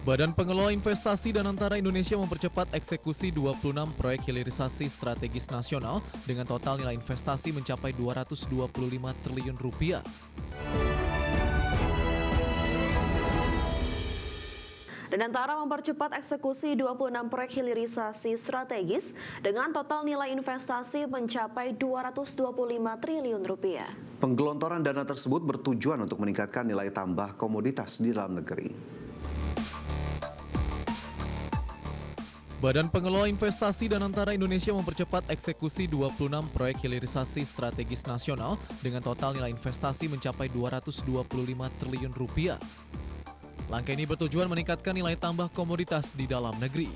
Badan Pengelola Investasi dan Antara Indonesia mempercepat eksekusi 26 proyek hilirisasi strategis nasional dengan total nilai investasi mencapai 225 triliun rupiah. Danantara mempercepat eksekusi 26 proyek hilirisasi strategis dengan total nilai investasi mencapai 225 triliun rupiah. Penggelontoran dana tersebut bertujuan untuk meningkatkan nilai tambah komoditas di dalam negeri. Badan Pengelola Investasi dan Antara Indonesia mempercepat eksekusi 26 proyek hilirisasi strategis nasional dengan total nilai investasi mencapai 225 triliun rupiah. Langkah ini bertujuan meningkatkan nilai tambah komoditas di dalam negeri.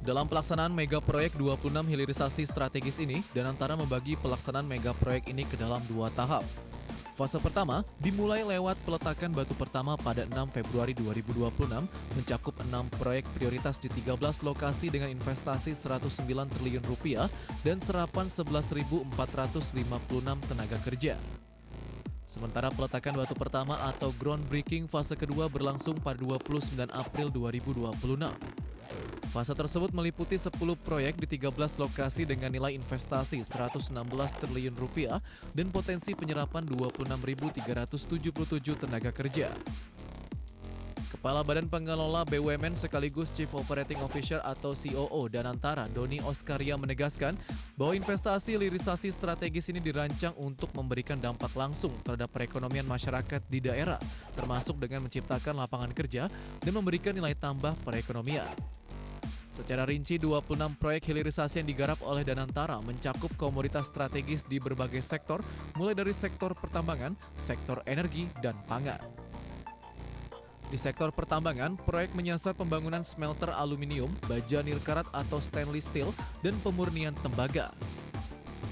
Dalam pelaksanaan mega proyek 26 hilirisasi strategis ini, Danantara membagi pelaksanaan mega proyek ini ke dalam 2 tahap. Fase pertama dimulai lewat peletakan batu pertama pada 6 Februari 2026, mencakup 6 proyek prioritas di 13 lokasi dengan investasi 109 triliun rupiah dan serapan 11.456 tenaga kerja. Sementara peletakan batu pertama atau groundbreaking fase kedua berlangsung pada 29 April 2026. Fase tersebut meliputi 10 proyek di 13 lokasi dengan nilai investasi 116 triliun rupiah dan potensi penyerapan 26.377 tenaga kerja. Kepala Badan Pengelola BUMN sekaligus Chief Operating Officer atau COO Danantara, Doni Oskaria menegaskan bahwa investasi hilirisasi strategis ini dirancang untuk memberikan dampak langsung terhadap perekonomian masyarakat di daerah, termasuk dengan menciptakan lapangan kerja dan memberikan nilai tambah perekonomian. Secara rinci, 26 proyek hilirisasi yang digarap oleh Danantara mencakup komoditas strategis di berbagai sektor, mulai dari sektor pertambangan, sektor energi, dan pangan. Di sektor pertambangan, proyek menyasar pembangunan smelter aluminium, baja nirkarat atau stainless steel, dan pemurnian tembaga.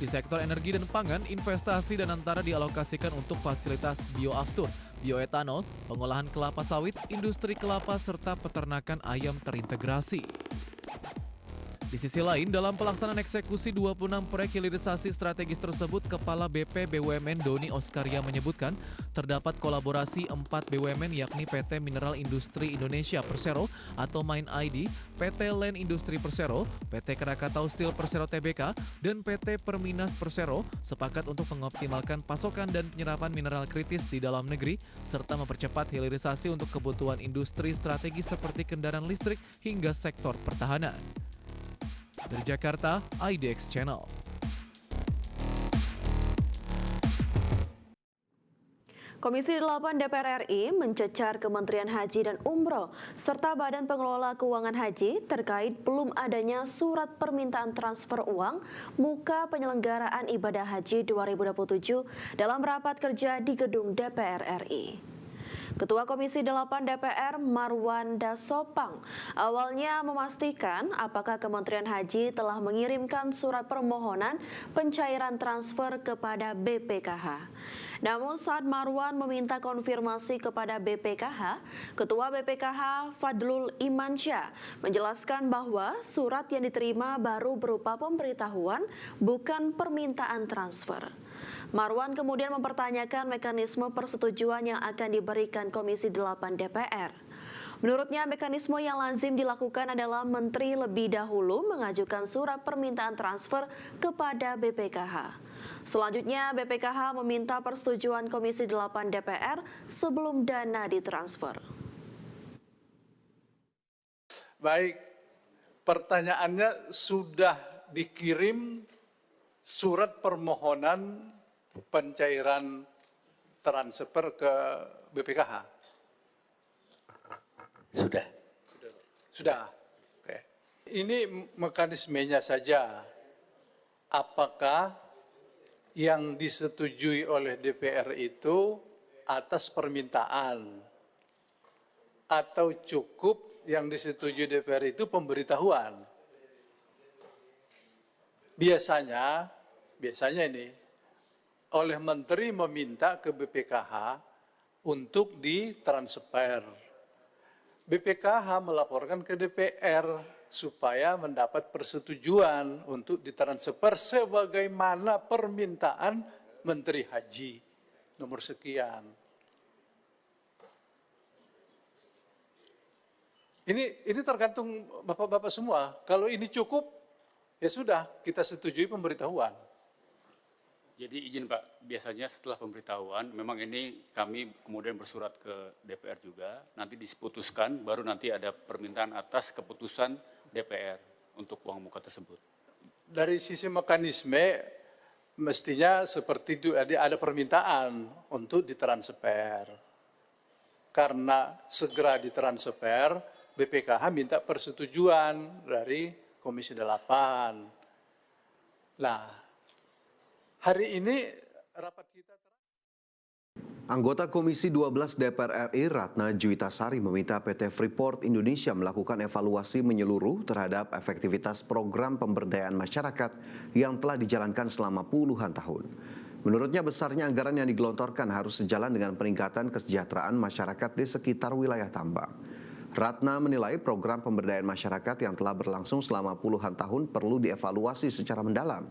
Di sektor energi dan pangan, investasi Danantara dialokasikan untuk fasilitas bioaftur, bioetanol, pengolahan kelapa sawit, industri kelapa, serta peternakan ayam terintegrasi. Di sisi lain, dalam pelaksanaan eksekusi 26 proyek hilirisasi strategis tersebut, Kepala BP BUMN Doni Oskaria menyebutkan terdapat kolaborasi 4 BUMN yakni PT Mineral Industri Indonesia Persero atau Main ID, PT Land Industri Persero, PT Krakatau Steel Persero Tbk, dan PT Perminas Persero sepakat untuk mengoptimalkan pasokan dan penyerapan mineral kritis di dalam negeri serta mempercepat hilirisasi untuk kebutuhan industri strategis seperti kendaraan listrik hingga sektor pertahanan. Dari Jakarta, IDX Channel. Komisi 8 DPR RI mencecar Kementerian Haji dan Umroh serta Badan Pengelola Keuangan Haji terkait belum adanya surat permintaan transfer uang muka penyelenggaraan ibadah haji 2027 dalam rapat kerja di gedung DPR RI. Ketua Komisi 8 DPR Marwanda Sopang awalnya memastikan apakah Kementerian Haji telah mengirimkan surat permohonan pencairan transfer kepada BPKH. Namun saat Marwan meminta konfirmasi kepada BPKH, Ketua BPKH Fadlul Imansyah menjelaskan bahwa surat yang diterima baru berupa pemberitahuan, bukan permintaan transfer. Marwan kemudian mempertanyakan mekanisme persetujuan yang akan diberikan Komisi 8 DPR. Menurutnya, mekanisme yang lazim dilakukan adalah Menteri lebih dahulu mengajukan surat permintaan transfer kepada BPKH. Selanjutnya, BPKH meminta persetujuan Komisi 8 DPR sebelum dana ditransfer. Baik, pertanyaannya sudah dikirim surat permohonan pencairan transfer ke BPKH? Sudah. Oke. Ini mekanismenya saja. Apakah yang disetujui oleh DPR itu atas permintaan atau cukup yang disetujui DPR itu pemberitahuan? Biasanya ini oleh Menteri meminta ke BPKH untuk ditransfer. BPKH melaporkan ke DPR supaya mendapat persetujuan untuk ditransfer sebagaimana permintaan Menteri Haji nomor sekian. Ini tergantung Bapak-Bapak semua. Kalau ini cukup, ya sudah, kita setujui pemberitahuan. Jadi izin Pak, biasanya setelah pemberitahuan, memang ini kami kemudian bersurat ke DPR juga, nanti diputuskan, baru nanti ada permintaan atas keputusan DPR untuk uang muka tersebut. Dari sisi mekanisme, mestinya seperti itu, ada permintaan untuk ditransfer. Karena segera ditransfer, BPKH minta persetujuan dari Komisi 8. Nah, hari ini rapat kita... Anggota Komisi 12 DPR RI Ratna Juwitasari meminta PT Freeport Indonesia melakukan evaluasi menyeluruh terhadap efektivitas program pemberdayaan masyarakat yang telah dijalankan selama puluhan tahun. Menurutnya besarnya anggaran yang digelontorkan harus sejalan dengan peningkatan kesejahteraan masyarakat di sekitar wilayah tambang. Ratna menilai program pemberdayaan masyarakat yang telah berlangsung selama puluhan tahun perlu dievaluasi secara mendalam.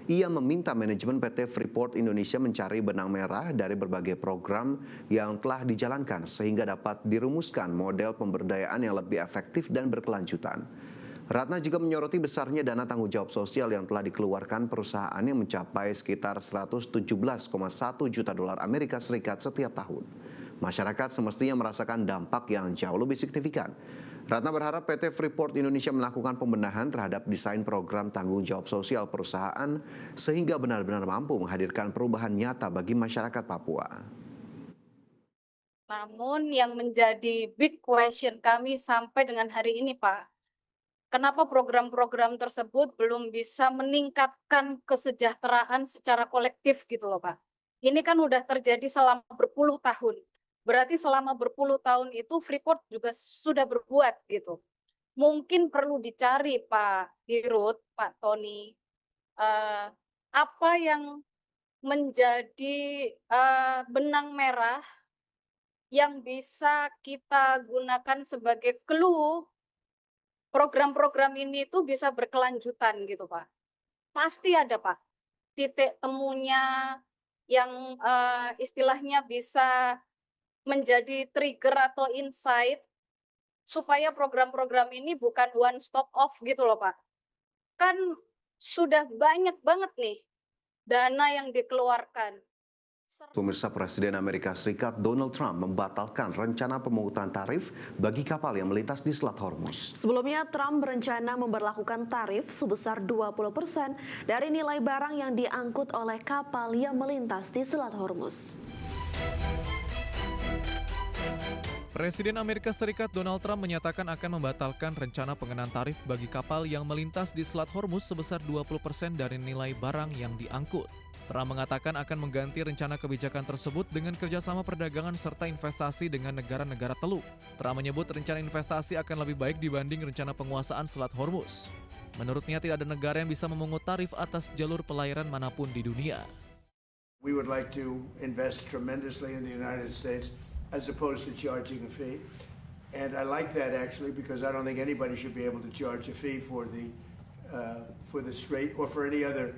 Ia meminta manajemen PT Freeport Indonesia mencari benang merah dari berbagai program yang telah dijalankan sehingga dapat dirumuskan model pemberdayaan yang lebih efektif dan berkelanjutan. Ratna juga menyoroti besarnya dana tanggung jawab sosial yang telah dikeluarkan perusahaan yang mencapai sekitar 117,1 juta dolar Amerika Serikat setiap tahun. Masyarakat semestinya merasakan dampak yang jauh lebih signifikan. Ratna berharap PT Freeport Indonesia melakukan pembenahan terhadap desain program tanggung jawab sosial perusahaan sehingga benar-benar mampu menghadirkan perubahan nyata bagi masyarakat Papua. Namun yang menjadi big question kami sampai dengan hari ini, Pak, kenapa program-program tersebut belum bisa meningkatkan kesejahteraan secara kolektif gitu loh, Pak. Ini kan udah terjadi selama berpuluh tahun. Berarti selama berpuluh tahun itu Freeport juga sudah berbuat gitu. Mungkin perlu dicari Pak Dirut, Pak Tony, apa yang menjadi benang merah yang bisa kita gunakan sebagai clue program-program ini itu bisa berkelanjutan gitu Pak. Pasti ada Pak titik temunya yang istilahnya bisa menjadi trigger atau insight supaya program-program ini bukan one stop off gitu loh Pak. Kan sudah banyak banget nih dana yang dikeluarkan. Pemirsa, Presiden Amerika Serikat Donald Trump membatalkan rencana pemungutan tarif bagi kapal yang melintas di Selat Hormuz. Sebelumnya, Trump berencana memberlakukan tarif sebesar 20% dari nilai barang yang diangkut oleh kapal yang melintas di Selat Hormuz. Presiden Amerika Serikat Donald Trump menyatakan akan membatalkan rencana pengenaan tarif bagi kapal yang melintas di Selat Hormuz sebesar 20% dari nilai barang yang diangkut. Trump mengatakan akan mengganti rencana kebijakan tersebut dengan kerjasama perdagangan serta investasi dengan negara-negara Teluk. Trump menyebut rencana investasi akan lebih baik dibanding rencana penguasaan Selat Hormuz. Menurutnya tidak ada negara yang bisa memungut tarif atas jalur pelayaran manapun di dunia. We would like to invest tremendously in the United States as opposed to charging a fee. And I like that actually because I don't think anybody should be able to charge a fee for the strait or for any other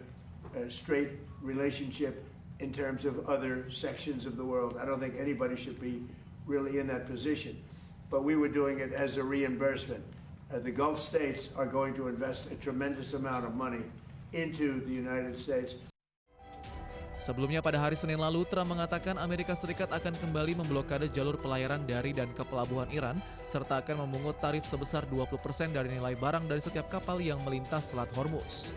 straight relationship in terms of other sections of the world. I don't think anybody should be really in that position. But we were doing it as a reimbursement. The Gulf states are going to invest a tremendous amount of money into the United States. Sebelumnya pada hari Senin lalu, Trump mengatakan Amerika Serikat akan kembali memblokade jalur pelayaran dari dan ke pelabuhan Iran, serta akan memungut tarif sebesar 20% dari nilai barang dari setiap kapal yang melintas Selat Hormuz.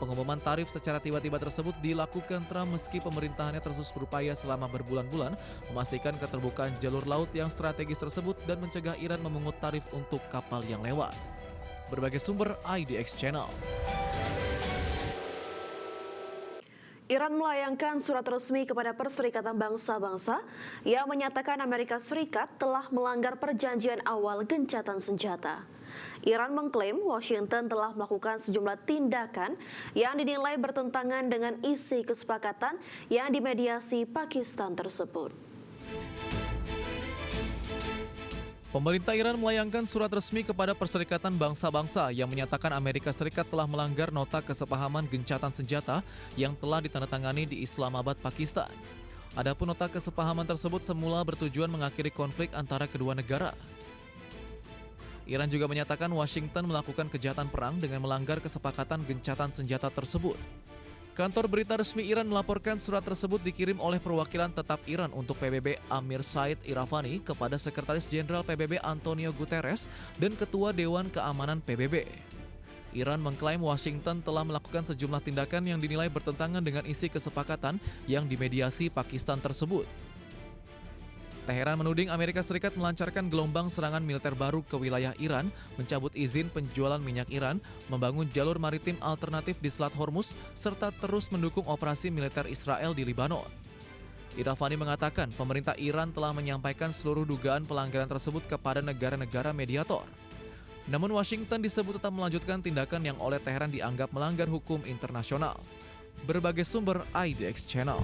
Pengumuman tarif secara tiba-tiba tersebut dilakukan Trump meski pemerintahannya terus berupaya selama berbulan-bulan memastikan keterbukaan jalur laut yang strategis tersebut dan mencegah Iran memungut tarif untuk kapal yang lewat. Berbagai sumber IDX Channel. Iran melayangkan surat resmi kepada Perserikatan Bangsa-Bangsa yang menyatakan Amerika Serikat telah melanggar perjanjian awal gencatan senjata. Iran mengklaim Washington telah melakukan sejumlah tindakan yang dinilai bertentangan dengan isi kesepakatan yang dimediasi Pakistan tersebut. Pemerintah Iran melayangkan surat resmi kepada Perserikatan Bangsa-Bangsa yang menyatakan Amerika Serikat telah melanggar nota kesepahaman gencatan senjata yang telah ditandatangani di Islamabad, Pakistan. Adapun nota kesepahaman tersebut semula bertujuan mengakhiri konflik antara kedua negara. Iran juga menyatakan Washington melakukan kejahatan perang dengan melanggar kesepakatan gencatan senjata tersebut. Kantor berita resmi Iran melaporkan surat tersebut dikirim oleh perwakilan tetap Iran untuk PBB Amir Said Iravani kepada Sekretaris Jenderal PBB Antonio Guterres dan Ketua Dewan Keamanan PBB. Iran mengklaim Washington telah melakukan sejumlah tindakan yang dinilai bertentangan dengan isi kesepakatan yang dimediasi Pakistan tersebut. Teheran menuding Amerika Serikat melancarkan gelombang serangan militer baru ke wilayah Iran, mencabut izin penjualan minyak Iran, membangun jalur maritim alternatif di Selat Hormuz, serta terus mendukung operasi militer Israel di Lebanon. Iravani mengatakan pemerintah Iran telah menyampaikan seluruh dugaan pelanggaran tersebut kepada negara-negara mediator. Namun Washington disebut tetap melanjutkan tindakan yang oleh Teheran dianggap melanggar hukum internasional. Berbagai sumber IDX Channel.